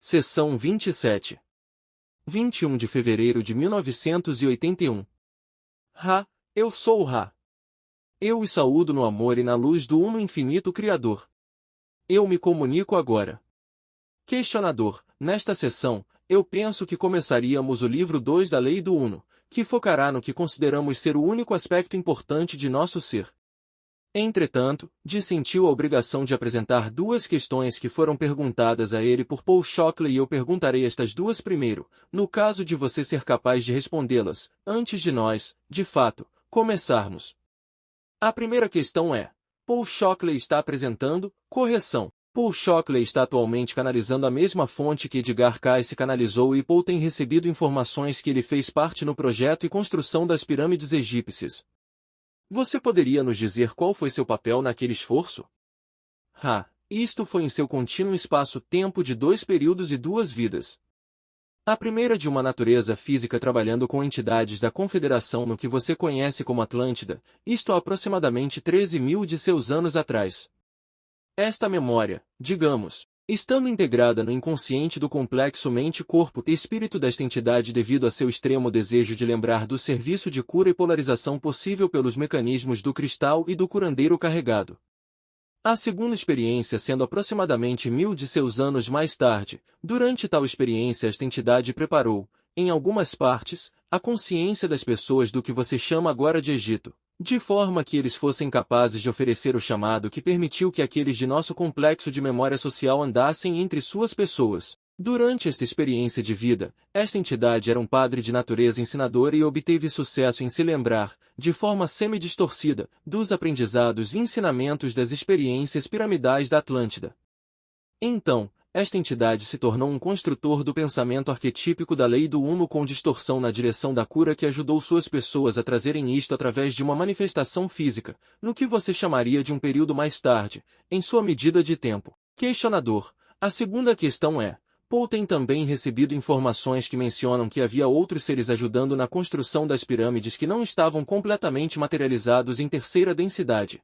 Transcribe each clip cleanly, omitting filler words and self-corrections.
Seção 27. 21 de fevereiro de 1981. Ra, eu sou o Ra. Eu os saúdo no amor e na luz do Uno Infinito Criador. Eu me comunico agora. Questionador, nesta sessão, eu penso que começaríamos o livro 2 da Lei do Uno, que focará no que consideramos ser o único aspecto importante de nosso ser. Entretanto, sentiu a obrigação de apresentar duas questões que foram perguntadas a ele por Paul Shockley e eu perguntarei estas duas primeiro, no caso de você ser capaz de respondê-las, antes de nós, de fato, começarmos. A primeira questão é: Paul Shockley está apresentando correção. Paul Shockley está atualmente canalizando a mesma fonte que Edgar Cayce canalizou e Paul tem recebido informações que ele fez parte no projeto e construção das pirâmides egípcias. Você poderia nos dizer qual foi seu papel naquele esforço? Isto foi em seu contínuo espaço-tempo de 2 períodos e 2 vidas. A primeira de uma natureza física trabalhando com entidades da Confederação no que você conhece como Atlântida, isto há aproximadamente 13.000 de seus anos atrás. Esta memória, digamos, estando integrada no inconsciente do complexo mente-corpo-espírito desta entidade devido a seu extremo desejo de lembrar do serviço de cura e polarização possível pelos mecanismos do cristal e do curandeiro carregado. A segunda experiência sendo aproximadamente 1000 de seus anos mais tarde, durante tal experiência esta entidade preparou, em algumas partes, a consciência das pessoas do que você chama agora de Egito, de forma que eles fossem capazes de oferecer o chamado que permitiu que aqueles de nosso complexo de memória social andassem entre suas pessoas. Durante esta experiência de vida, esta entidade era um padre de natureza ensinadora e obteve sucesso em se lembrar, de forma semi-distorcida, dos aprendizados e ensinamentos das experiências piramidais da Atlântida. Então, esta entidade se tornou um construtor do pensamento arquetípico da lei do Uno com distorção na direção da cura que ajudou suas pessoas a trazerem isto através de uma manifestação física, no que você chamaria de um período mais tarde, em sua medida de tempo. Questionador, a segunda questão é: Paul tem também recebido informações que mencionam que havia outros seres ajudando na construção das pirâmides que não estavam completamente materializados em terceira densidade.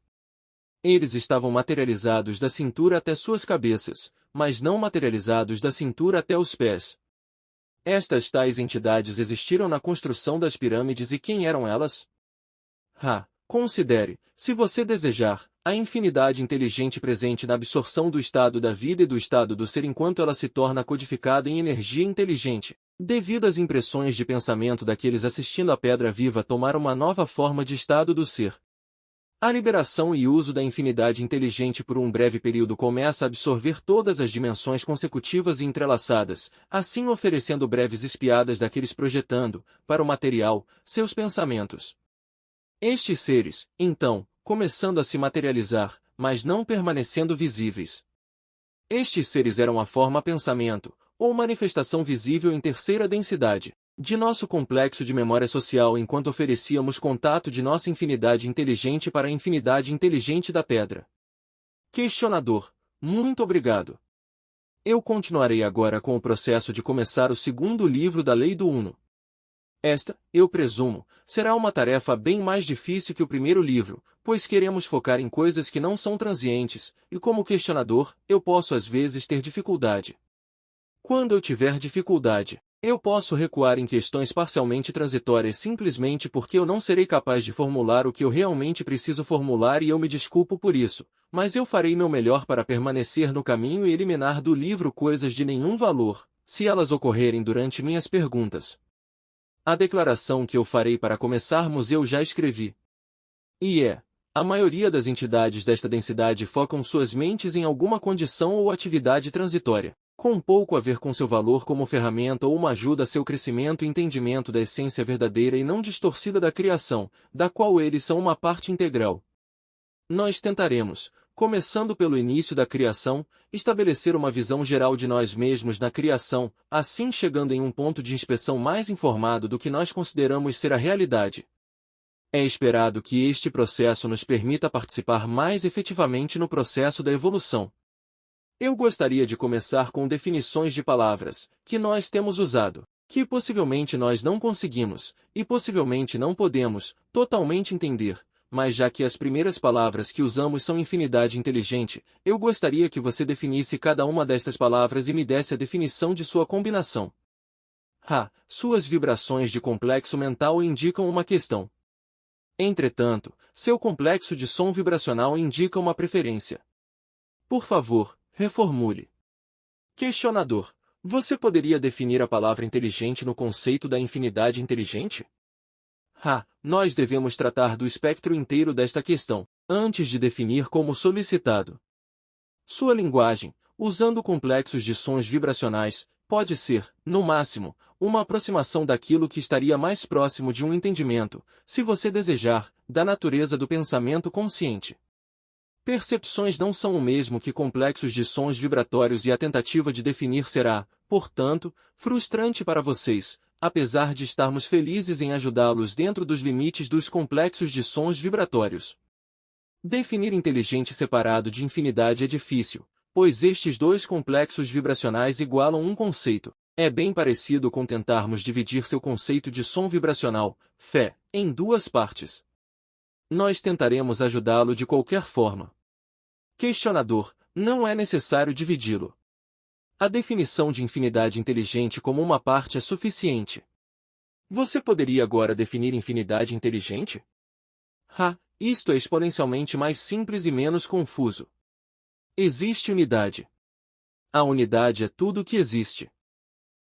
Eles estavam materializados da cintura até suas cabeças, mas não materializados da cintura até os pés. Estas tais entidades existiram na construção das pirâmides e quem eram elas? Considere, se você desejar, a infinidade inteligente presente na absorção do estado da vida e do estado do ser enquanto ela se torna codificada em energia inteligente, devido às impressões de pensamento daqueles assistindo a pedra viva tomar uma nova forma de estado do ser. A liberação e uso da infinidade inteligente por um breve período começa a absorver todas as dimensões consecutivas e entrelaçadas, assim oferecendo breves espiadas daqueles projetando, para o material, seus pensamentos. Estes seres, então, começando a se materializar, mas não permanecendo visíveis. Estes seres eram a forma pensamento, ou manifestação visível em terceira densidade, de nosso complexo de memória social enquanto oferecíamos contato de nossa infinidade inteligente para a infinidade inteligente da pedra. Questionador, muito obrigado. Eu continuarei agora com o processo de começar o segundo livro da Lei do Uno. Esta, eu presumo, será uma tarefa bem mais difícil que o primeiro livro, pois queremos focar em coisas que não são transientes, e como questionador, eu posso às vezes ter dificuldade. Quando eu tiver dificuldade, eu posso recuar em questões parcialmente transitórias simplesmente porque eu não serei capaz de formular o que eu realmente preciso formular e eu me desculpo por isso, mas eu farei meu melhor para permanecer no caminho e eliminar do livro coisas de nenhum valor, se elas ocorrerem durante minhas perguntas. A declaração que eu farei para começarmos eu já escrevi. A maioria das entidades desta densidade focam suas mentes em alguma condição ou atividade transitória, com pouco a ver com seu valor como ferramenta ou uma ajuda a seu crescimento e entendimento da essência verdadeira e não distorcida da criação, da qual eles são uma parte integral. Nós tentaremos, começando pelo início da criação, estabelecer uma visão geral de nós mesmos na criação, assim chegando em um ponto de inspeção mais informado do que nós consideramos ser a realidade. É esperado que este processo nos permita participar mais efetivamente no processo da evolução. Eu gostaria de começar com definições de palavras, que nós temos usado, que possivelmente nós não conseguimos, e possivelmente não podemos, totalmente entender, mas já que as primeiras palavras que usamos são infinidade inteligente, eu gostaria que você definisse cada uma destas palavras e me desse a definição de sua combinação. Suas vibrações de complexo mental indicam uma questão. Entretanto, seu complexo de som vibracional indica uma preferência. Por favor, reformule. Questionador. Você poderia definir a palavra inteligente no conceito da infinidade inteligente? Nós devemos tratar do espectro inteiro desta questão, antes de definir como solicitado. Sua linguagem, usando complexos de sons vibracionais, pode ser, no máximo, uma aproximação daquilo que estaria mais próximo de um entendimento, se você desejar, da natureza do pensamento consciente. Percepções não são o mesmo que complexos de sons vibratórios e a tentativa de definir será, portanto, frustrante para vocês, apesar de estarmos felizes em ajudá-los dentro dos limites dos complexos de sons vibratórios. Definir inteligente separado de infinidade é difícil, pois estes dois complexos vibracionais igualam um conceito. É bem parecido com tentarmos dividir seu conceito de som vibracional, fé, em duas partes. Nós tentaremos ajudá-lo de qualquer forma. Questionador. Não é necessário dividi-lo. A definição de infinidade inteligente como uma parte é suficiente. Você poderia agora definir infinidade inteligente? Isto é exponencialmente mais simples e menos confuso. Existe unidade. A unidade é tudo o que existe.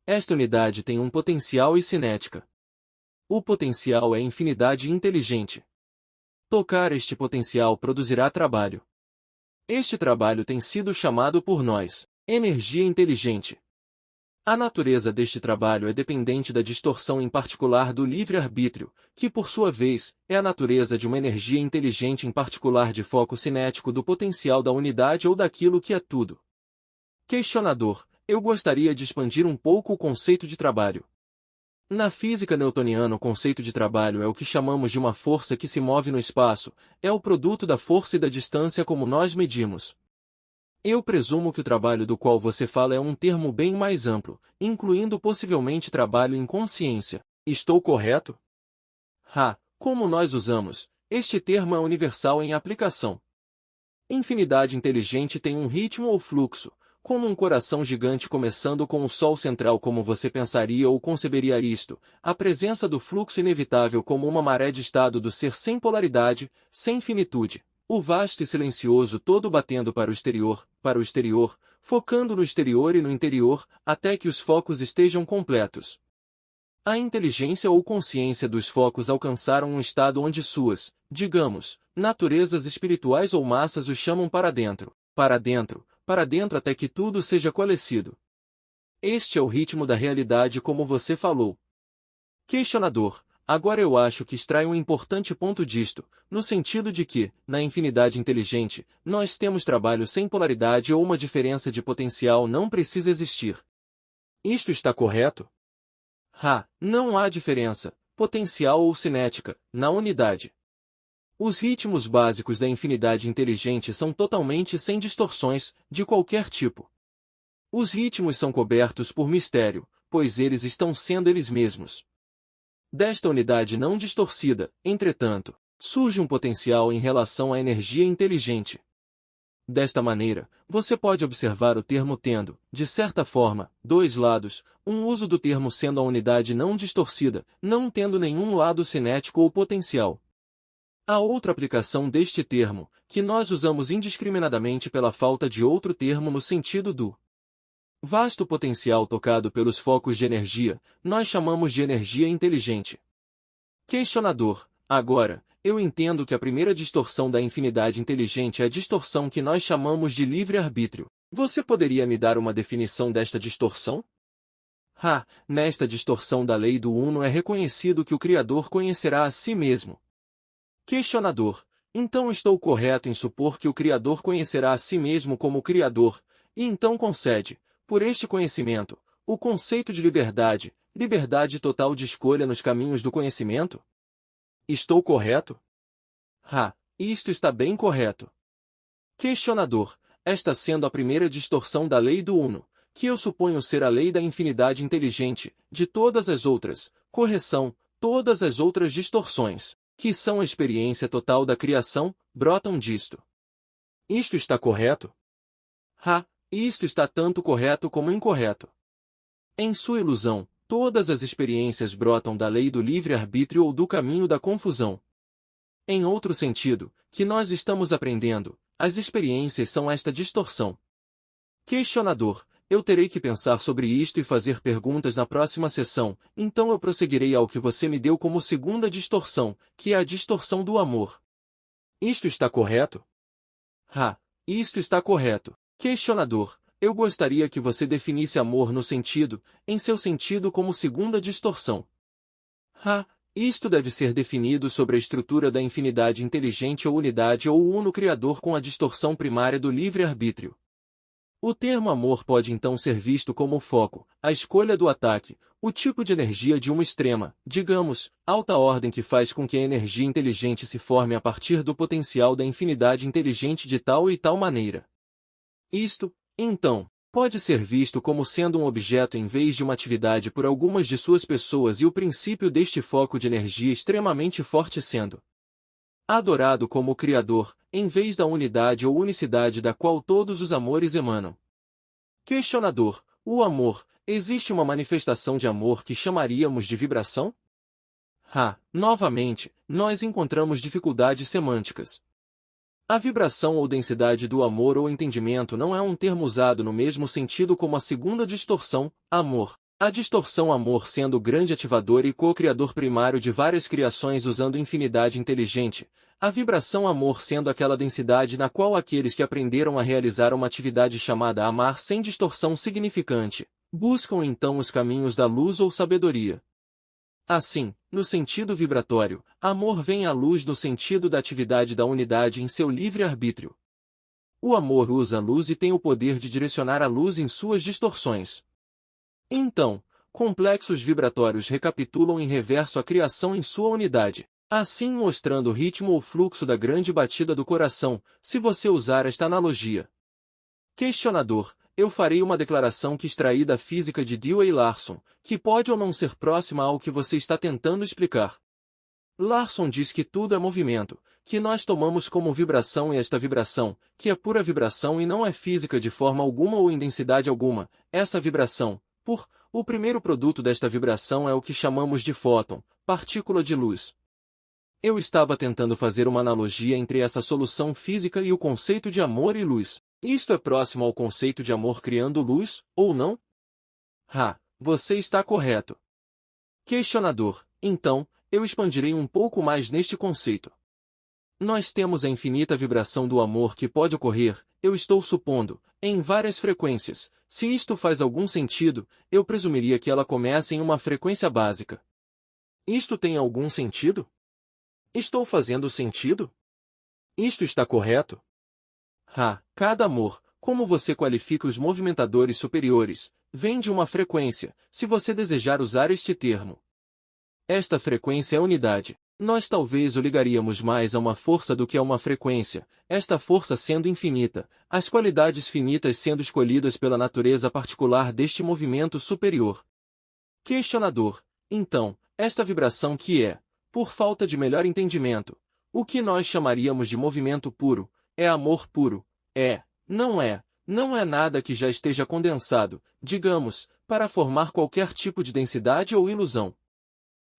Esta unidade tem um potencial e cinética. O potencial é infinidade inteligente. Tocar este potencial produzirá trabalho. Este trabalho tem sido chamado por nós, energia inteligente. A natureza deste trabalho é dependente da distorção em particular do livre-arbítrio, que por sua vez, é a natureza de uma energia inteligente em particular de foco cinético do potencial da unidade ou daquilo que é tudo. Questionador. Eu gostaria de expandir um pouco o conceito de trabalho. Na física newtoniana o conceito de trabalho é o que chamamos de uma força que se move no espaço, é o produto da força e da distância como nós medimos. Eu presumo que o trabalho do qual você fala é um termo bem mais amplo, incluindo possivelmente trabalho em consciência. Estou correto? Como nós usamos, este termo é universal em aplicação. Infinidade inteligente tem um ritmo ou fluxo, como um coração gigante começando com o Sol central como você pensaria ou conceberia isto, a presença do fluxo inevitável como uma maré de estado do ser sem polaridade, sem finitude, o vasto e silencioso todo batendo para o exterior, focando no exterior e no interior, até que os focos estejam completos. A inteligência ou consciência dos focos alcançaram um estado onde suas, digamos, naturezas espirituais ou massas os chamam para dentro até que tudo seja coalescido. Este é o ritmo da realidade como você falou. Questionador. Agora eu acho que extrai um importante ponto disto, no sentido de que, na infinidade inteligente, nós temos trabalho sem polaridade ou uma diferença de potencial não precisa existir. Isto está correto? Não há diferença, potencial ou cinética, na unidade. Os ritmos básicos da infinidade inteligente são totalmente sem distorções, de qualquer tipo. Os ritmos são cobertos por mistério, pois eles estão sendo eles mesmos. Desta unidade não distorcida, entretanto, surge um potencial em relação à energia inteligente. Desta maneira, você pode observar o termo tendo, de certa forma, dois lados, um uso do termo sendo a unidade não distorcida, não tendo nenhum lado cinético ou potencial. A outra aplicação deste termo, que nós usamos indiscriminadamente pela falta de outro termo no sentido do vasto potencial tocado pelos focos de energia, nós chamamos de energia inteligente. Questionador. Agora, eu entendo que a primeira distorção da infinidade inteligente é a distorção que nós chamamos de livre-arbítrio. Você poderia me dar uma definição desta distorção? Nesta distorção da lei do uno é reconhecido que o Criador conhecerá a si mesmo. Questionador. Então estou correto em supor que o Criador conhecerá a si mesmo como Criador, e então concede, por este conhecimento, o conceito de liberdade, liberdade total de escolha nos caminhos do conhecimento? Estou correto? Isto está bem correto. Questionador. Esta sendo a primeira distorção da lei do uno, que eu suponho ser a lei da infinidade inteligente, de todas as outras, correção, todas as outras distorções, que são a experiência total da criação, brotam disto. Isto está correto? Isto está tanto correto como incorreto. Em sua ilusão, todas as experiências brotam da lei do livre-arbítrio ou do caminho da confusão. Em outro sentido, que nós estamos aprendendo, as experiências são esta distorção. Questionador: eu terei que pensar sobre isto e fazer perguntas na próxima sessão, então eu prosseguirei ao que você me deu como segunda distorção, que é a distorção do amor. Isto está correto? Isto está correto. Questionador: eu gostaria que você definisse amor no sentido, em seu sentido como segunda distorção. Isto deve ser definido sobre a estrutura da infinidade inteligente ou unidade ou o uno criador com a distorção primária do livre-arbítrio. O termo amor pode então ser visto como o foco, a escolha do ataque, o tipo de energia de uma extrema, digamos, alta ordem que faz com que a energia inteligente se forme a partir do potencial da infinidade inteligente de tal e tal maneira. Isto, então, pode ser visto como sendo um objeto em vez de uma atividade por algumas de suas pessoas e o princípio deste foco de energia extremamente forte sendo adorado como o Criador, em vez da unidade ou unicidade da qual todos os amores emanam. Questionador: o amor, existe uma manifestação de amor que chamaríamos de vibração? Novamente, nós encontramos dificuldades semânticas. A vibração ou densidade do amor ou entendimento não é um termo usado no mesmo sentido como a segunda distorção, amor. A distorção amor sendo o grande ativador e co-criador primário de várias criações usando infinidade inteligente, a vibração amor sendo aquela densidade na qual aqueles que aprenderam a realizar uma atividade chamada amar sem distorção significante, buscam então os caminhos da luz ou sabedoria. Assim, no sentido vibratório, amor vem à luz no sentido da atividade da unidade em seu livre-arbítrio. O amor usa a luz e tem o poder de direcionar a luz em suas distorções. Então, complexos vibratórios recapitulam em reverso a criação em sua unidade, assim mostrando o ritmo ou fluxo da grande batida do coração, se você usar esta analogia. Questionador: eu farei uma declaração que extraí da física de Dewey Larson, que pode ou não ser próxima ao que você está tentando explicar. Larson diz que tudo é movimento, que nós tomamos como vibração e esta vibração, que é pura vibração e não é física de forma alguma ou em densidade alguma, essa vibração, o primeiro produto desta vibração é o que chamamos de fóton, partícula de luz. Eu estava tentando fazer uma analogia entre essa solução física e o conceito de amor e luz. Isto é próximo ao conceito de amor criando luz, ou não? Você está correto. Questionador: então, eu expandirei um pouco mais neste conceito. Nós temos a infinita vibração do amor que pode ocorrer, eu estou supondo, em várias frequências. Se isto faz algum sentido, eu presumiria que ela começa em uma frequência básica. Isto tem algum sentido? Estou fazendo sentido? Isto está correto? Cada amor, como você qualifica os movimentadores superiores, vem de uma frequência, se você desejar usar este termo. Esta frequência é unidade. Nós talvez o ligaríamos mais a uma força do que a uma frequência, esta força sendo infinita, as qualidades finitas sendo escolhidas pela natureza particular deste movimento superior. Questionador: então, esta vibração que é, por falta de melhor entendimento, o que nós chamaríamos de movimento puro, é amor puro, não é nada que já esteja condensado, digamos, para formar qualquer tipo de densidade ou ilusão.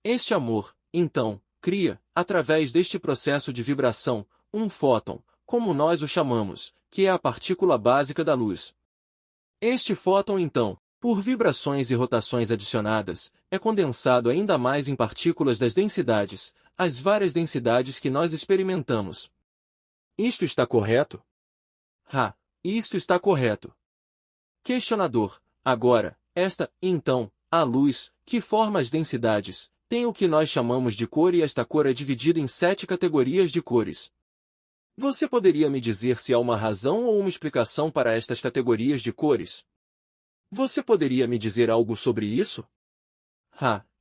Este amor, então, cria, através deste processo de vibração, um fóton, como nós o chamamos, que é a partícula básica da luz. Este fóton, então, por vibrações e rotações adicionadas, é condensado ainda mais em partículas das densidades, as várias densidades que nós experimentamos. Isto está correto? Isto está correto. Questionador: agora, então, a luz, que forma as densidades, tem o que nós chamamos de cor e esta cor é dividida em 7 categorias de cores. Você poderia me dizer se há uma razão ou uma explicação para estas categorias de cores? Você poderia me dizer algo sobre isso?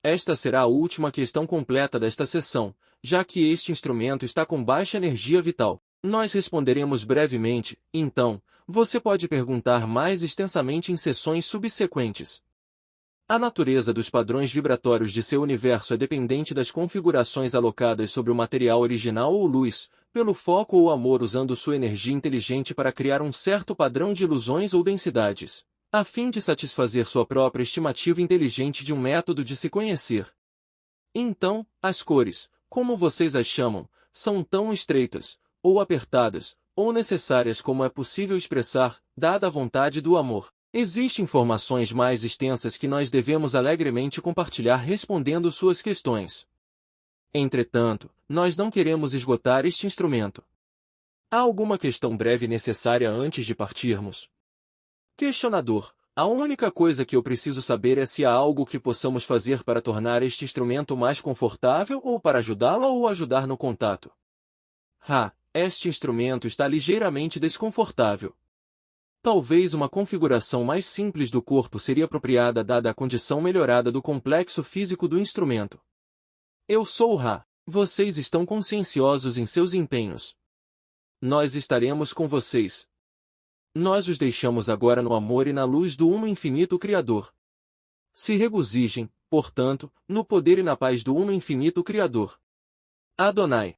Esta será a última questão completa desta sessão, já que este instrumento está com baixa energia vital. Nós responderemos brevemente, então, você pode perguntar mais extensamente em sessões subsequentes. A natureza dos padrões vibratórios de seu universo é dependente das configurações alocadas sobre o material original ou luz, pelo foco ou amor usando sua energia inteligente para criar um certo padrão de ilusões ou densidades, a fim de satisfazer sua própria estimativa inteligente de um método de se conhecer. Então, as cores, como vocês as chamam, são tão estreitas, ou apertadas, ou necessárias como é possível expressar, dada a vontade do amor. Existem informações mais extensas que nós devemos alegremente compartilhar respondendo suas questões. Entretanto, nós não queremos esgotar este instrumento. Há alguma questão breve necessária antes de partirmos? Questionador: a única coisa que eu preciso saber é se há algo que possamos fazer para tornar este instrumento mais confortável ou para ajudá-lo ou ajudar no contato. Este instrumento está ligeiramente desconfortável. Talvez uma configuração mais simples do corpo seria apropriada dada a condição melhorada do complexo físico do instrumento. Eu sou o Ra. Vocês estão conscienciosos em seus empenhos. Nós estaremos com vocês. Nós os deixamos agora no amor e na luz do Uno Infinito Criador. Se regozijem, portanto, no poder e na paz do Uno Infinito Criador. Adonai.